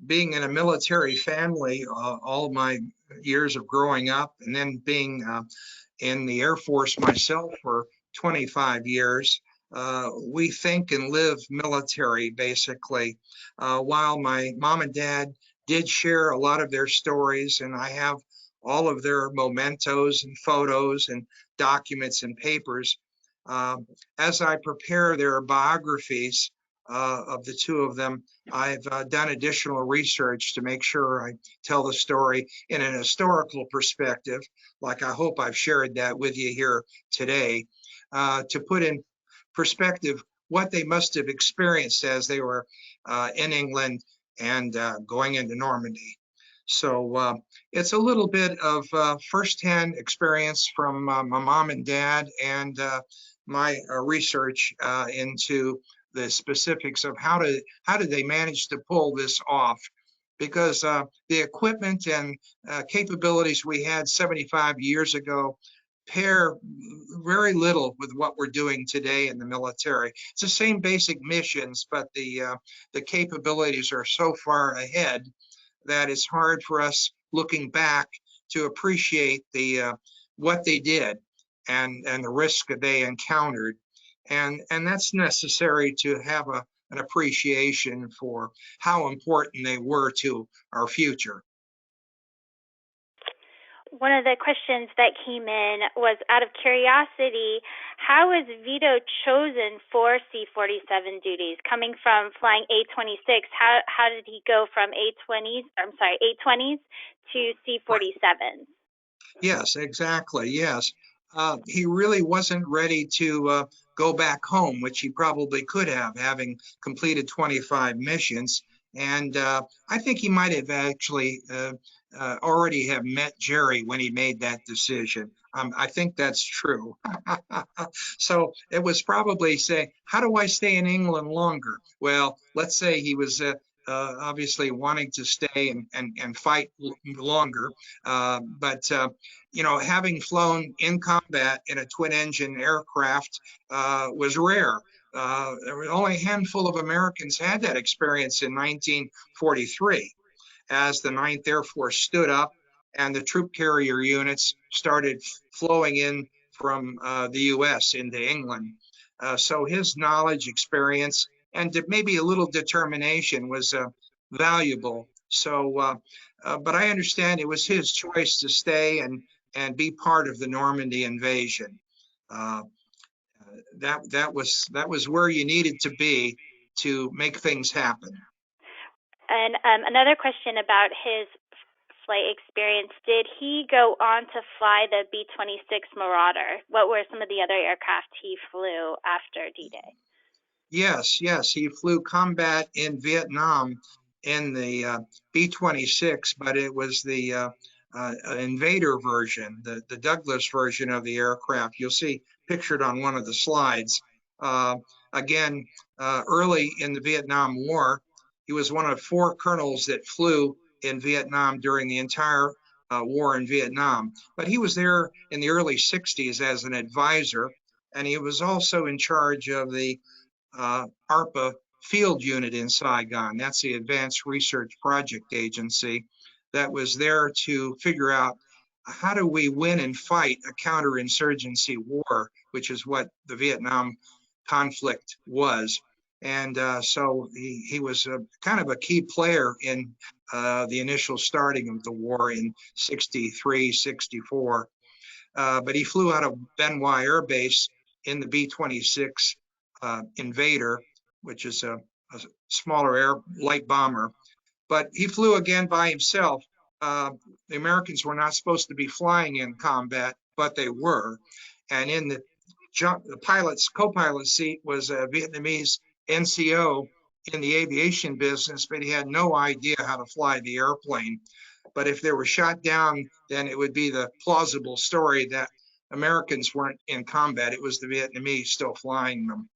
being in a military family all my years of growing up, and then being in the Air Force myself for 25 years. We think and live military, basically. While my mom and dad did share a lot of their stories, and I have all of their mementos and photos and documents and papers, as I prepare their biographies of the two of them, I've done additional research to make sure I tell the story in an historical perspective, like I hope I've shared that with you here today, to put in perspective what they must have experienced as they were in England and going into Normandy. So it's a little bit of firsthand experience from my mom and dad, and my research into the specifics of how did they manage to pull this off, because the equipment and capabilities we had 75 years ago pair very little with what we're doing today in the military. It's the same basic missions, but the capabilities are so far ahead that it's hard for us looking back to appreciate the what they did. and the risk that they encountered. And that's necessary to have an appreciation for how important they were to our future. One of the questions that came in was, out of curiosity, how was Vito chosen for C-47 duties? Coming from flying A-26, how did he go from A-20s to C-47s? Yes, exactly. Yes. He really wasn't ready to go back home, which he probably could have, having completed 25 missions. And I think he might have actually already have met Jerry when he made that decision. I think that's true. So it was probably say, how do I stay in England longer? Well, let's say he was obviously wanting to stay and fight longer. But you know, having flown in combat in a twin-engine aircraft was rare. There were only a handful of Americans had that experience in 1943, as the 9th Air Force stood up and the troop carrier units started flowing in from the U.S. into England. So his knowledge, experience, and maybe a little determination was valuable. So, but I understand it was his choice to stay and be part of the Normandy invasion. That was where you needed to be to make things happen. And another question about his flight experience: did he go on to fly the B-26 Marauder? What were some of the other aircraft he flew after D-Day? Yes, he flew combat in Vietnam in the B-26, but it was the invader version, the Douglas version of the aircraft. You'll see pictured on one of the slides. Again, early in the Vietnam War, he was one of 4 colonels that flew in Vietnam during the entire war in Vietnam. But he was there in the early 60s as an advisor, and he was also in charge of the ARPA field unit in Saigon. That's the Advanced Research Project Agency that was there to figure out how do we win and fight a counterinsurgency war, which is what the Vietnam conflict was. And so he was kind of a key player in the initial starting of the war in 63, 64. But he flew out of Benoit Air Base in the B-26 Invader, which is a smaller light bomber. But he flew again by himself. The Americans were not supposed to be flying in combat, but they were. And in the co-pilot seat was a Vietnamese NCO in the aviation business, but he had no idea how to fly the airplane. But if they were shot down, then it would be the plausible story that Americans weren't in combat. It was the Vietnamese still flying them.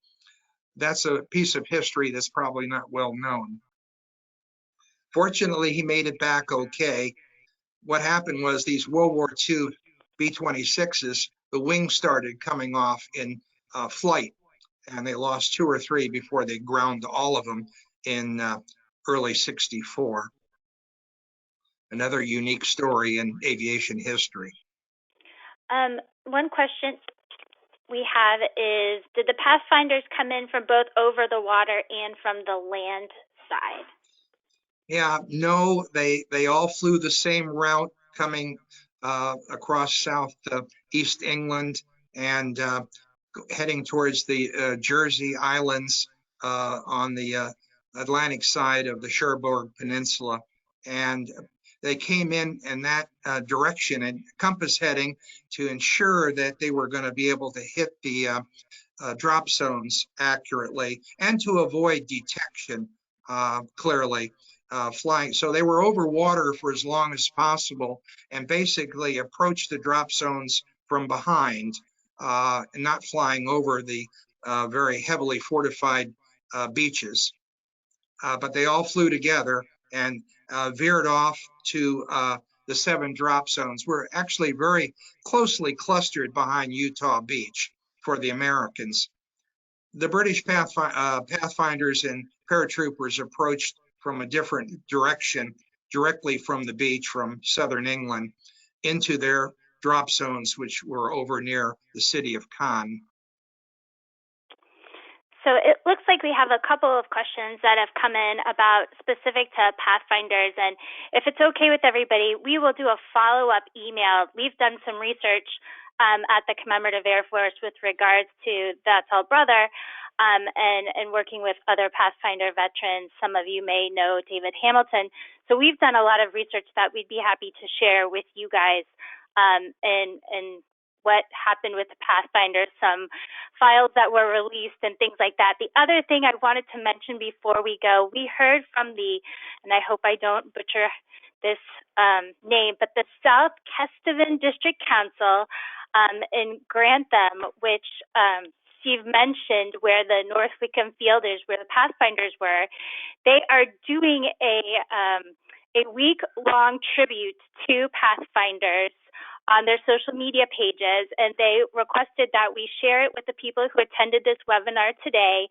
That's a piece of history that's probably not well known. Fortunately, he made it back okay. What happened was these World War II B-26s, the wings started coming off in flight, and they lost 2 or 3 before they ground all of them in early 64. Another unique story in aviation history. One question we have is, did the Pathfinders come in from both over the water and from the land side? Yeah, no, they all flew the same route, coming across southeast England and heading towards the Jersey Islands on the Atlantic side of the Cherbourg Peninsula. And they came in that direction and compass heading to ensure that they were going to be able to hit the drop zones accurately and to avoid detection clearly. Flying. So they were over water for as long as possible and basically approached the drop zones from behind, not flying over the very heavily fortified beaches. But they all flew together and veered off to the 7 drop zones. We're actually very closely clustered behind Utah Beach for the Americans. The British Pathfinders and paratroopers approached from a different direction, directly from the beach from southern England into their drop zones, which were over near the city of Cannes. So it looks like we have a couple of questions that have come in about specific to Pathfinders. And if it's okay with everybody, we will do a follow-up email. We've done some research at the Commemorative Air Force with regards to That's All Brother and working with other Pathfinder veterans. Some of you may know David Hamilton. So we've done a lot of research that we'd be happy to share with you guys and what happened with the Pathfinder, some files that were released and things like that. The other thing I wanted to mention before we go, we heard from and I hope I don't butcher this name, but the South Kesteven District Council in Grantham, which Steve mentioned, where the North Wickham Fielders, where the Pathfinders were, they are doing a week-long tribute to Pathfinders on their social media pages, and they requested that we share it with the people who attended this webinar today.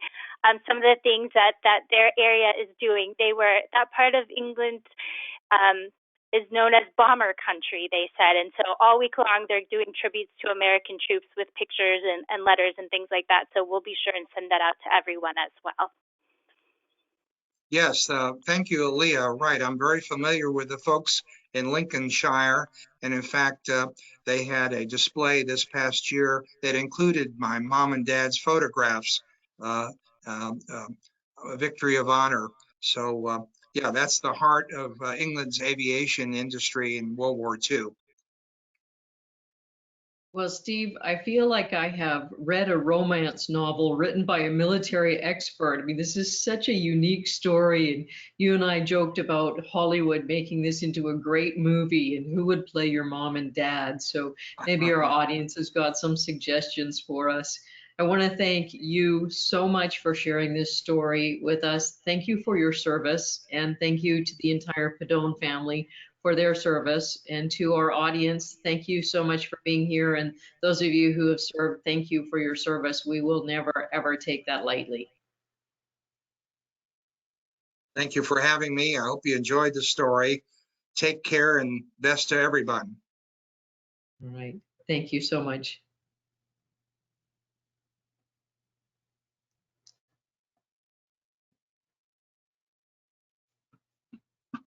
Some of the things that their area is doing. That part of England is known as bomber country, they said, and so all week long they're doing tributes to American troops with pictures and letters and things like that. So we'll be sure and send that out to everyone as well. Yes, thank you, Aaliyah. Right, I'm very familiar with the folks in Lincolnshire, and in fact, they had a display this past year that included my mom and dad's photographs, a victory of honor. So, yeah, that's the heart of England's aviation industry in World War II. Well, Steve, I feel like I have read a romance novel written by a military expert. I mean, this is such a unique story. And you and I joked about Hollywood making this into a great movie and who would play your mom and dad. So maybe our audience has got some suggestions for us. I want to thank you so much for sharing this story with us. Thank you for your service, and thank you to the entire Pedone family for their service. And to our audience, thank you so much for being here. And those of you who have served, thank you for your service. We will never, ever take that lightly. Thank you for having me. I hope you enjoyed the story. Take care and best to everyone. All right. Thank you so much.